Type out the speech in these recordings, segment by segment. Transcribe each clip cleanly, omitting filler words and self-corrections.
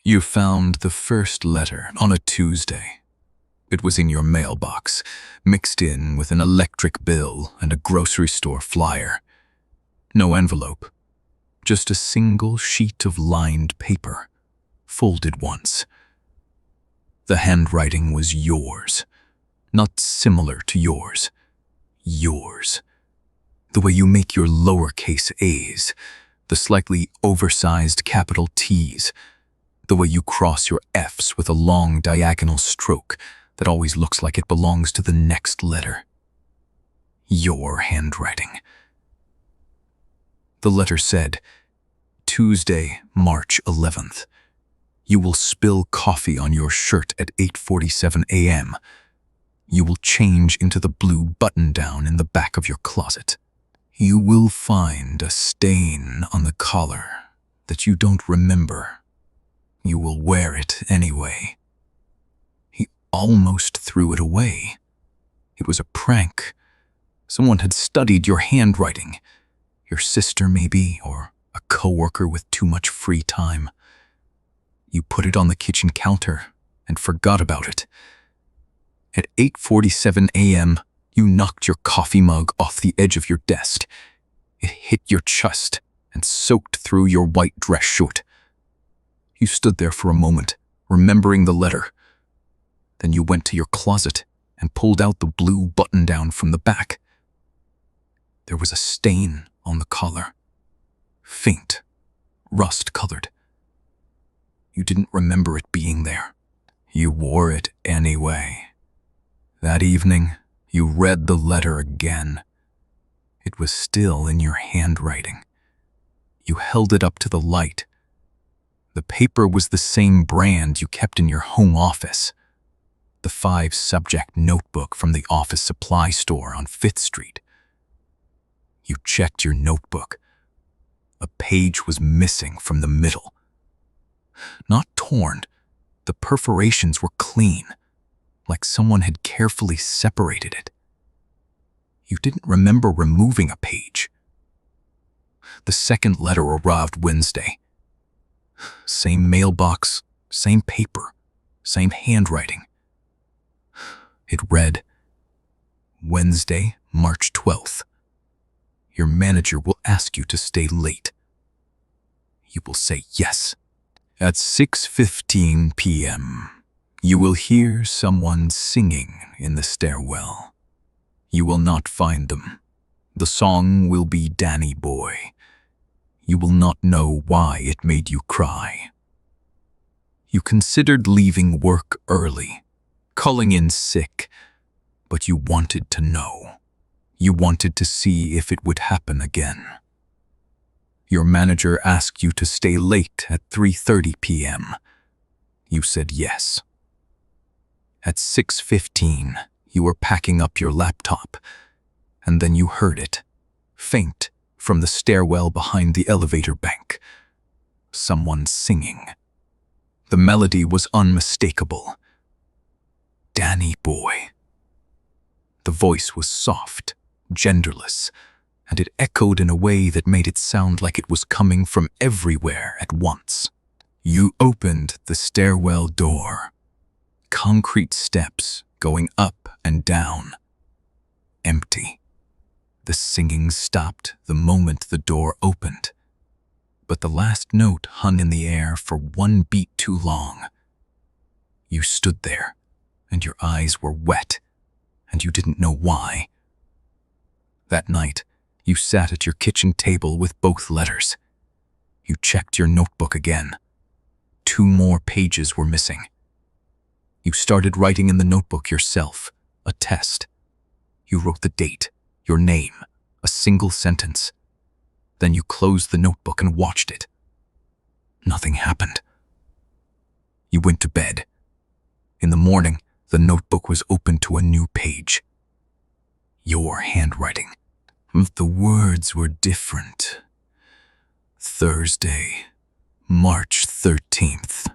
You found the first letter on a Tuesday. It was in your mailbox, mixed in with an electric bill and a grocery store flyer. No envelope, just a single sheet of lined paper, folded once. The handwriting was yours, not similar to yours. Yours. The way you make your lowercase a's, the slightly oversized capital T's, the way you cross your F's with a long diagonal stroke that always looks like it belongs to the next letter. Your handwriting. The letter said, Tuesday, March 11th. You will spill coffee on your shirt at 8:47 a.m. You will change into the blue button-down in the back of your closet. You will find a stain on the collar that you don't remember. You will wear it anyway. He almost threw it away. It was a prank. Someone had studied your handwriting. Your sister, maybe, or a coworker with too much free time. You put it on the kitchen counter and forgot about it. At 8:47 a.m., you knocked your coffee mug off the edge of your desk. It hit your chest and soaked through your white dress shirt. You stood there for a moment, remembering the letter. Then you went to your closet and pulled out the blue button-down from the back. There was a stain on the collar. Faint, rust-colored. You didn't remember it being there. You wore it anyway. That evening, you read the letter again. It was still in your handwriting. You held it up to the light. The paper was the same brand you kept in your home office. The 5-subject notebook from the office supply store on 5th Street. You checked your notebook. A page was missing from the middle. Not torn, the perforations were clean, like someone had carefully separated it. You didn't remember removing a page. The second letter arrived Wednesday. Same mailbox, same paper, same handwriting. It read, Wednesday, March 12th. Your manager will ask you to stay late. You will say yes. At 6:15 p.m., you will hear someone singing in the stairwell. You will not find them. The song will be Danny Boy. You will not know why it made you cry. You considered leaving work early, calling in sick, but you wanted to know. You wanted to see if it would happen again. Your manager asked you to stay late at 3:30 p.m. You said yes. At 6:15, you were packing up your laptop, and then you heard it, faint, from the stairwell behind the elevator bank. Someone singing. The melody was unmistakable. Danny Boy. The voice was soft, genderless, and it echoed in a way that made it sound like it was coming from everywhere at once. You opened the stairwell door. Concrete steps going up and down. Empty. The singing stopped the moment the door opened, but the last note hung in the air for one beat too long. You stood there, and your eyes were wet, and you didn't know why. That night, you sat at your kitchen table with both letters. You checked your notebook again. 2 more pages were missing. You started writing in the notebook yourself, a test. You wrote the date, your name, a single sentence. Then you closed the notebook and watched it. Nothing happened. You went to bed. In the morning, the notebook was open to a new page. Your handwriting. The words were different. Thursday, March 13th.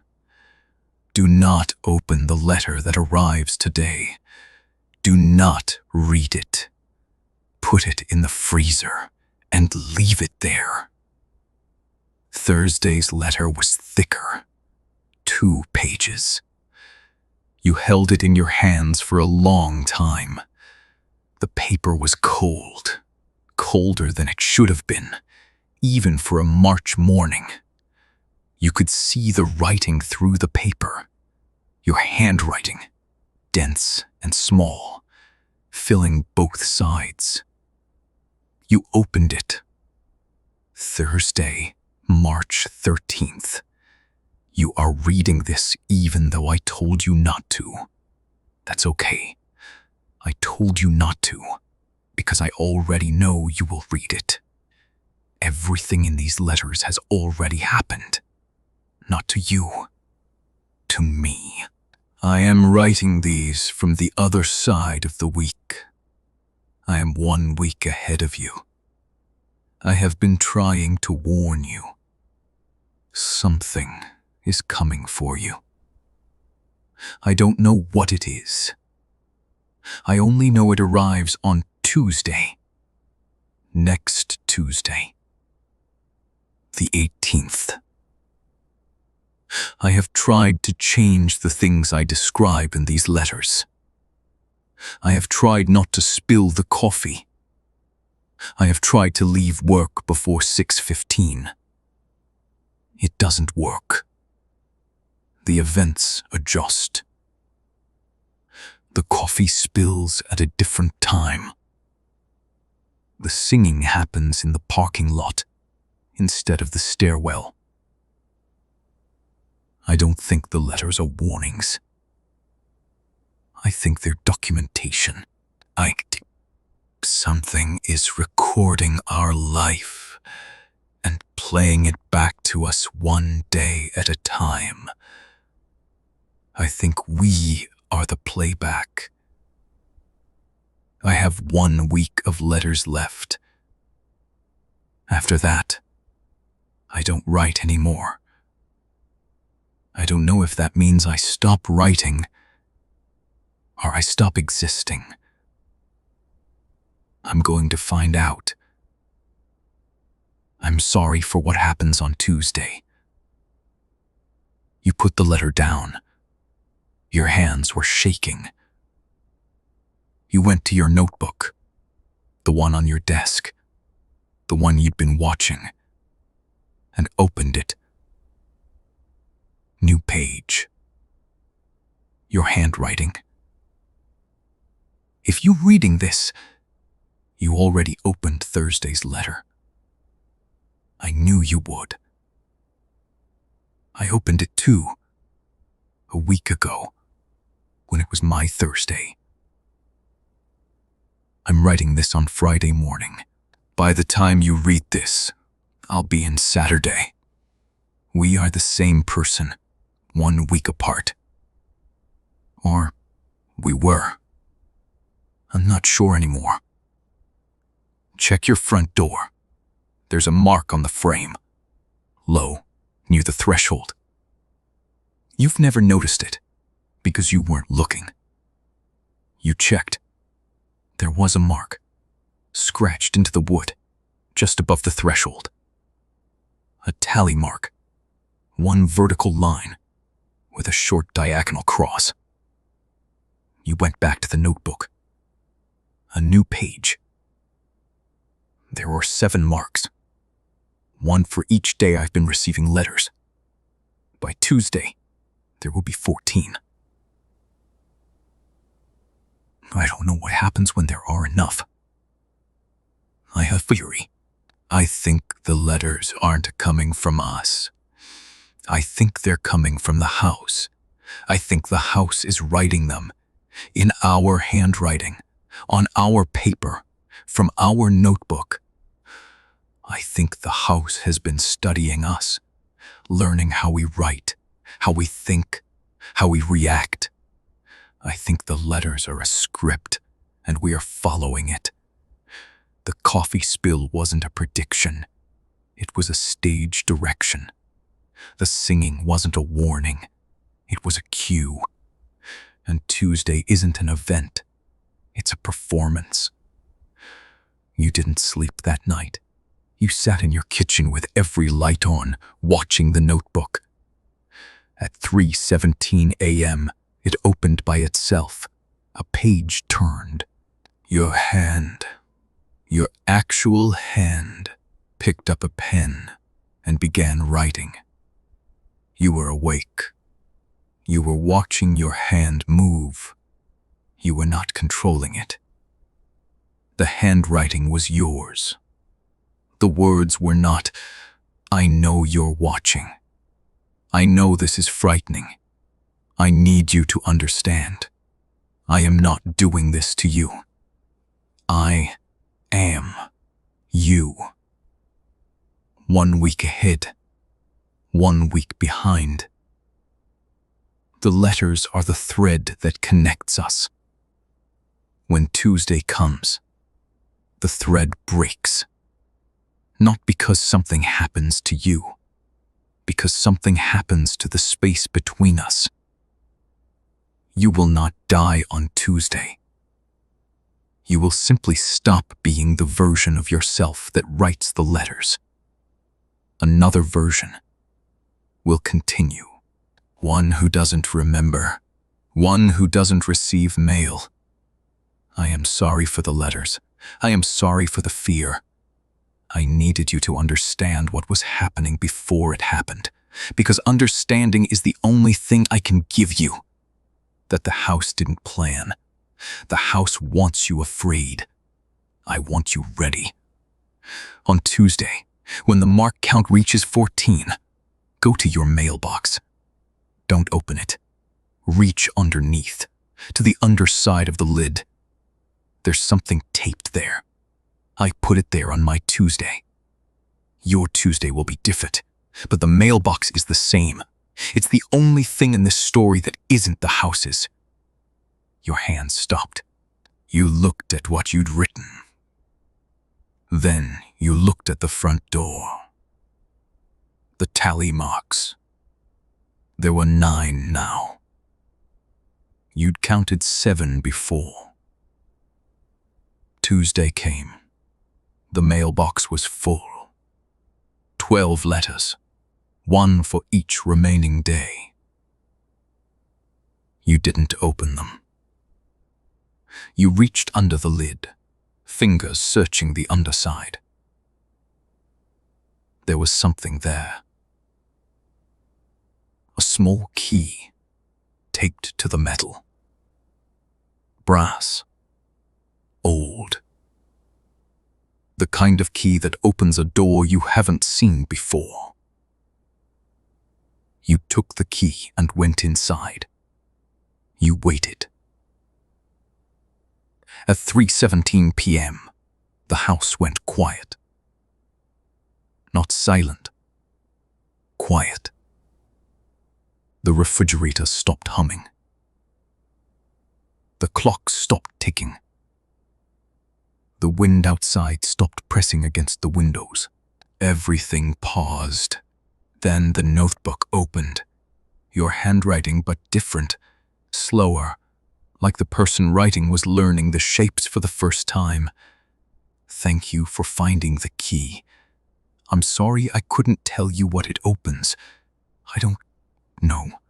Do not open the letter that arrives today. Do not read it. Put it in the freezer and leave it there. Thursday's letter was thicker, 2 pages. You held it in your hands for a long time. The paper was cold, colder than it should have been, even for a March morning. You could see the writing through the paper, your handwriting, dense and small, filling both sides. You opened it. Thursday, March 13th. You are reading this even though I told you not to. That's okay. I told you not to, because I already know you will read it. Everything in these letters has already happened. Not to you, to me. I am writing these from the other side of the week. I am 1 week ahead of you. I have been trying to warn you. Something is coming for you. I don't know what it is. I only know it arrives on Tuesday. Next Tuesday. The 18th. I have tried to change the things I describe in these letters. I have tried not to spill the coffee. I have tried to leave work before 6:15. It doesn't work. The events adjust. The coffee spills at a different time. The singing happens in the parking lot instead of the stairwell. I don't think the letters are warnings. I think they're documentation. Something is recording our life and playing it back to us 1 day at a time. I think we are the playback. I have 1 week of letters left. After that, I don't write anymore. I don't know if that means I stop writing or I stop existing. I'm going to find out. I'm sorry for what happens on Tuesday. You put the letter down. Your hands were shaking. You went to your notebook, the one on your desk, the one you'd been watching, and opened it. New page. Your handwriting. If you're reading this, you already opened Thursday's letter. I knew you would. I opened it too, a week ago, when it was my Thursday. I'm writing this on Friday morning. By the time you read this, I'll be in Saturday. We are the same person, 1 week apart. Or we were. I'm not sure anymore. Check your front door. There's a mark on the frame, low, near the threshold. You've never noticed it, because you weren't looking. You checked. There was a mark, scratched into the wood, just above the threshold. A tally mark, 1 vertical line, with a short diagonal cross. You went back to the notebook. A new page. There were 7 marks, 1 for each day I've been receiving letters. By Tuesday, there will be 14. I don't know what happens when there are enough. I have a theory. I think the letters aren't coming from us. I think they're coming from the house. I think the house is writing them, in our handwriting, on our paper, from our notebook. I think the house has been studying us, learning how we write, how we think, how we react. I think the letters are a script, and we are following it. The coffee spill wasn't a prediction. It was a stage direction. The singing wasn't a warning. It was a cue. And Tuesday isn't an event. It's a performance. You didn't sleep that night. You sat in your kitchen with every light on, watching the notebook. At 3:17 a.m., it opened by itself. A page turned. Your hand, your actual hand, picked up a pen and began writing. You were awake. You were watching your hand move. You were not controlling it. The handwriting was yours. The words were not, "I know you're watching. I know this is frightening. I need you to understand. I am not doing this to you. I am you." 1 week ahead, 1 week behind. The letters are the thread that connects us. When Tuesday comes, the thread breaks. Not because something happens to you, because something happens to the space between us. You will not die on Tuesday. You will simply stop being the version of yourself that writes the letters. Another version will continue. One who doesn't remember. One who doesn't receive mail. I am sorry for the letters. I am sorry for the fear. I needed you to understand what was happening before it happened, because understanding is the only thing I can give you. That the house didn't plan. The house wants you afraid. I want you ready. On Tuesday, when the mark count reaches 14, go to your mailbox. Don't open it. Reach underneath, to the underside of the lid. There's something taped there. I put it there on my Tuesday. Your Tuesday will be different, but the mailbox is the same. It's the only thing in this story that isn't the house's. Your hand stopped. You looked at what you'd written. Then you looked at the front door. The tally marks. There were 9 now. You'd counted 7 before. Tuesday came. The mailbox was full. 12 letters, 1 for each remaining day. You didn't open them. You reached under the lid, fingers searching the underside. There was something there. A small key, taped to the metal. Brass. Old. The kind of key that opens a door you haven't seen before. You took the key and went inside. You waited. At 3:17 p.m., the house went quiet. Not silent. Quiet. The refrigerator stopped humming. The clock stopped ticking. The wind outside stopped pressing against the windows. Everything paused. Then the notebook opened. Your handwriting, but different, slower, like the person writing was learning the shapes for the first time. Thank you for finding the key. I'm sorry I couldn't tell you what it opens. I don't know.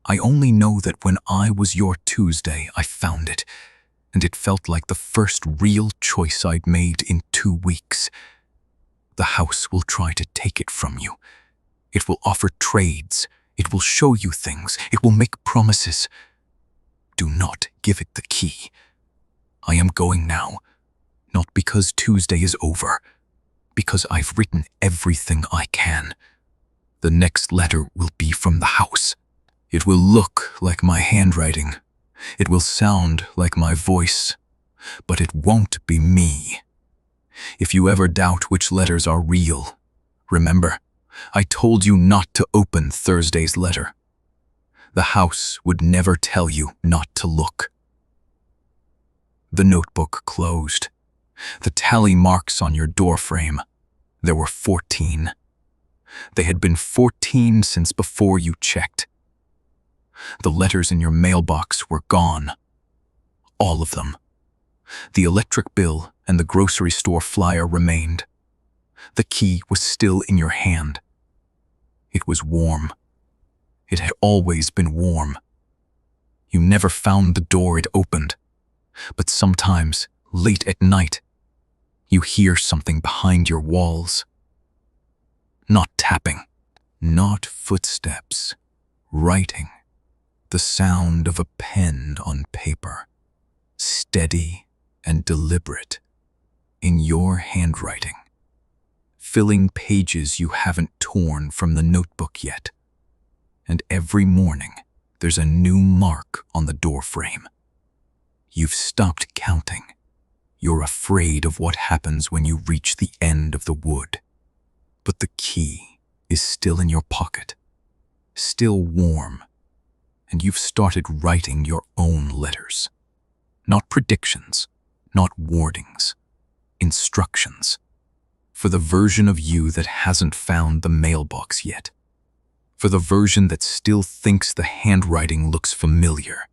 I only know that when I was your Tuesday, I found it, and it felt like the first real choice I'd made in 2 weeks. The house will try to take it from you. It will offer trades. It will show you things. It will make promises. Do not give it the key. I am going now, not because Tuesday is over, because I've written everything I can. The next letter will be from the house. It will look like my handwriting. It will sound like my voice, but it won't be me. If you ever doubt which letters are real, remember, I told you not to open Thursday's letter. The house would never tell you not to look. The notebook closed. The tally marks on your doorframe. There were 14. They had been 14 since before you checked. The letters in your mailbox were gone. All of them. The electric bill and the grocery store flyer remained. The key was still in your hand. It was warm. It had always been warm. You never found the door it opened, but sometimes, late at night, you hear something behind your walls. Not tapping, not footsteps, writing, the sound of a pen on paper, steady and deliberate, in your handwriting, filling pages you haven't torn from the notebook yet. And every morning, there's a new mark on the doorframe. You've stopped counting. You're afraid of what happens when you reach the end of the wood. But the key is still in your pocket, still warm, and you've started writing your own letters. Not predictions, not warnings, instructions. For the version of you that hasn't found the mailbox yet. For the version that still thinks the handwriting looks familiar,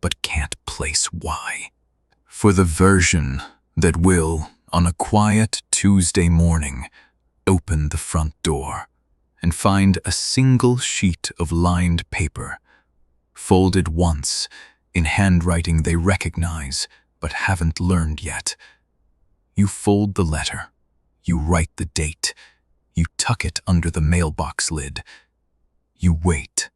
but can't place why. For the version that will, on a quiet Tuesday morning, open the front door and find a single sheet of lined paper, folded once in handwriting they recognize but haven't learned yet. You fold the letter, you write the date, you tuck it under the mailbox lid. You wait,